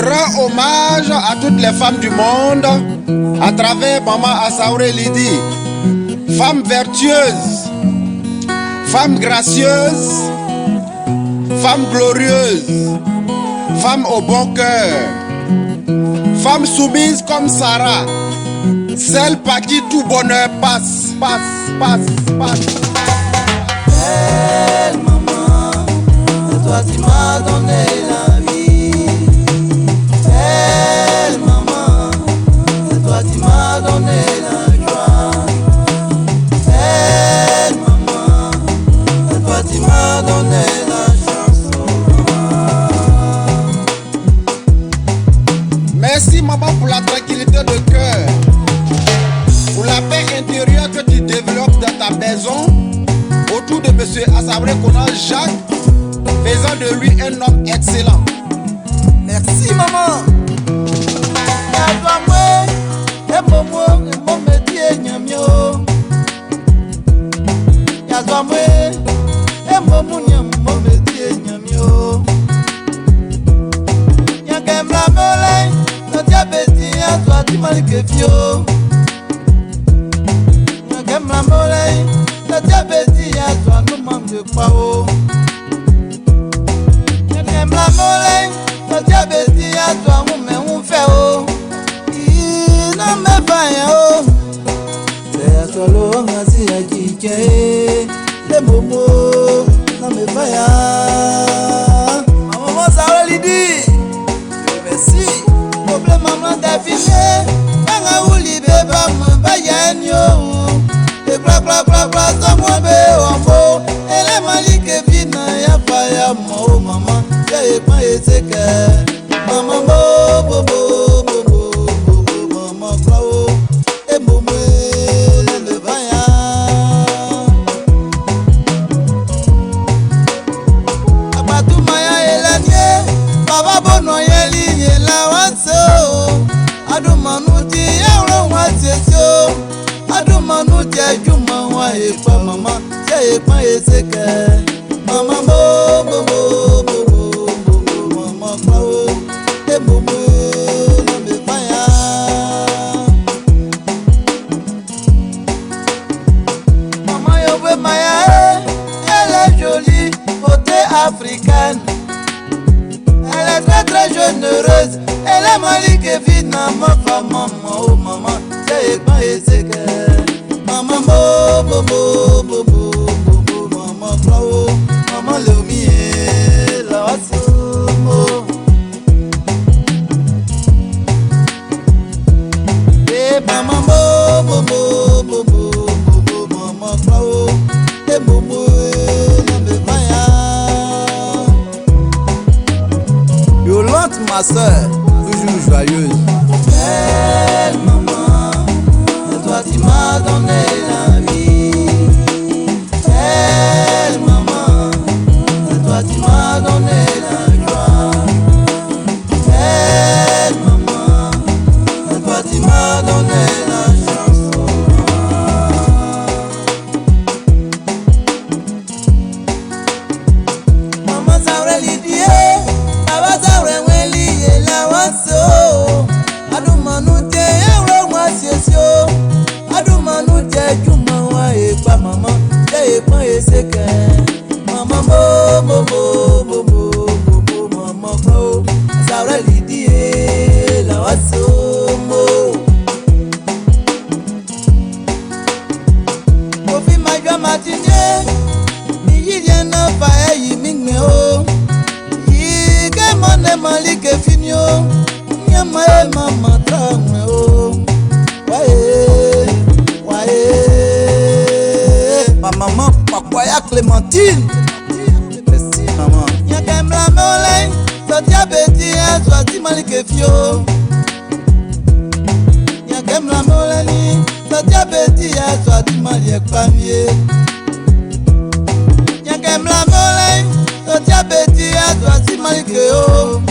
rends hommage à toutes les femmes du monde à travers Maman Asaouré Lydie. Femme vertueuse, femme gracieuse, femme glorieuse, femme au bon cœur, femme soumise comme Sarah, celle par qui tout bonheur passe. Belle maman, c'est toi qui m'as donné la vie. Belle maman, c'est toi qui m'as donné la joie. Belle maman, c'est toi qui m'as donné la chanson. Merci maman pour la tranquillité de cœur, pour la paix intérieure que tu développes dans ta maison autour de monsieur Asaouré Jacques, faisant de lui un homme excellent. Merci maman. Les momos, non mais vaya. Maman Asaouré Lydie, merci. Problème maman d'afficher, maman ouli bébé maman yanyo. Et bla bla bla bla, ça moi bé ambo. Elle est malique vina ya faya mo maman. J'ai pas été que maman bo bo bo bo bo bo maman flow. Et momo le vaya. Baba bono yeli yela wanso adumanuti yauro watesio adumanuti ajuma wa epa mama se epa eseke mama bo bo bo bo bo bo mama flow e bobo na me faya mama yo be maya elle est jolie beauté africaine. Elle est très généreuse. Elle est malique et vite ma femme, maman, oh maman, c'est pas que maman bo bo bo bo bo bo maman flow, maman le mie la wasomo. Eh maman bo bo bo bo bo bo maman flow, eh bobo na me vaya. Yolande, ma soeur, toujours joyeuse. Belle maman, c'est toi qui m'as donné la vie. Belle maman, c'est toi qui m'as donné la joie. Belle maman, c'est toi qui m'as donné la chanson. Maman Asaouré Lydie, adumanu te yauro mwasiesio adumanu te juma wa epa mama te epa eseke mama bo bo bo bo bo bo mama flow Asaouré Lydie la wasomo kofi majwa matine iyi na fa yi mingme o yi ke mone malike finio nyama mama tramwe o wae ma maman Pakwaya Clémentine. Merci maman. Yakem la mole sotia beti azwati malike fio yakem la mole ni sotia beti azwati malike pamie yakem la mole sotia beti azwati malike o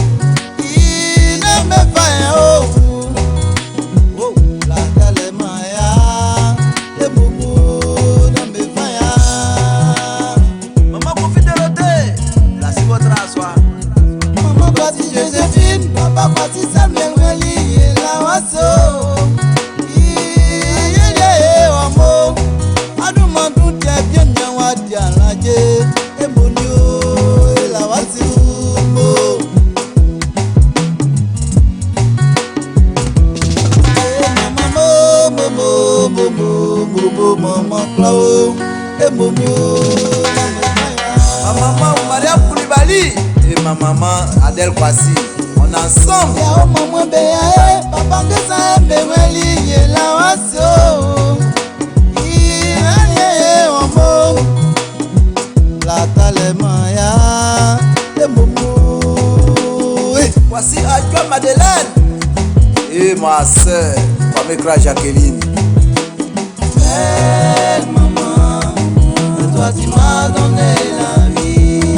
me fire oh oh la tele maya le bobo na me fire maman confie de l'hôtel la si votre asseoir maman partie Joséphine. papa kwasi samengweli la waso. Iye omo. Aduma tunte bien wadi alaje. Ebonio la wasi mo. Mama Clau, et ma maman Maria Koulibaly et ma maman Adèle Kwasi, on est ensemble. Ya maman Béa, papa Ngesa Mbeweli et la waso. Iye omo, la talemaya et momo. Voici Adjoa Madeleine et ma soeur, Pamekra Jacqueline. Belle maman, c'est toi qui m'as donné la vie.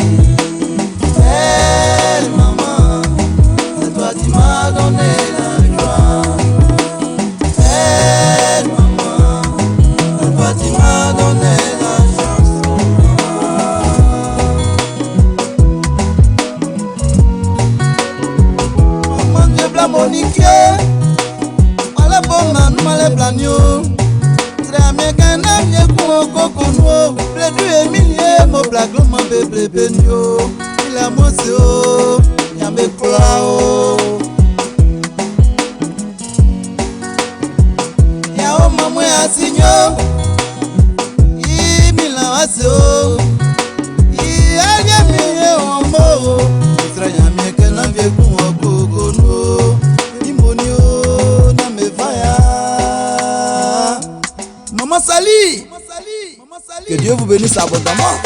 Belle maman, c'est toi qui m'as donné la joie. Belle maman, c'est toi qui m'as donné la chance. Maman de blanc Monique, allez bon man, allez blanc. Amekana mieko kokono pledu emilie mo blaglo mo bebe benyo ila mosio yambe klao ya o mamwe asinyo imila wasio I anya miye omo isra yamekana mieko kokono imonio na mevaya. Maman Sali, que Dieu vous bénisse abondamment.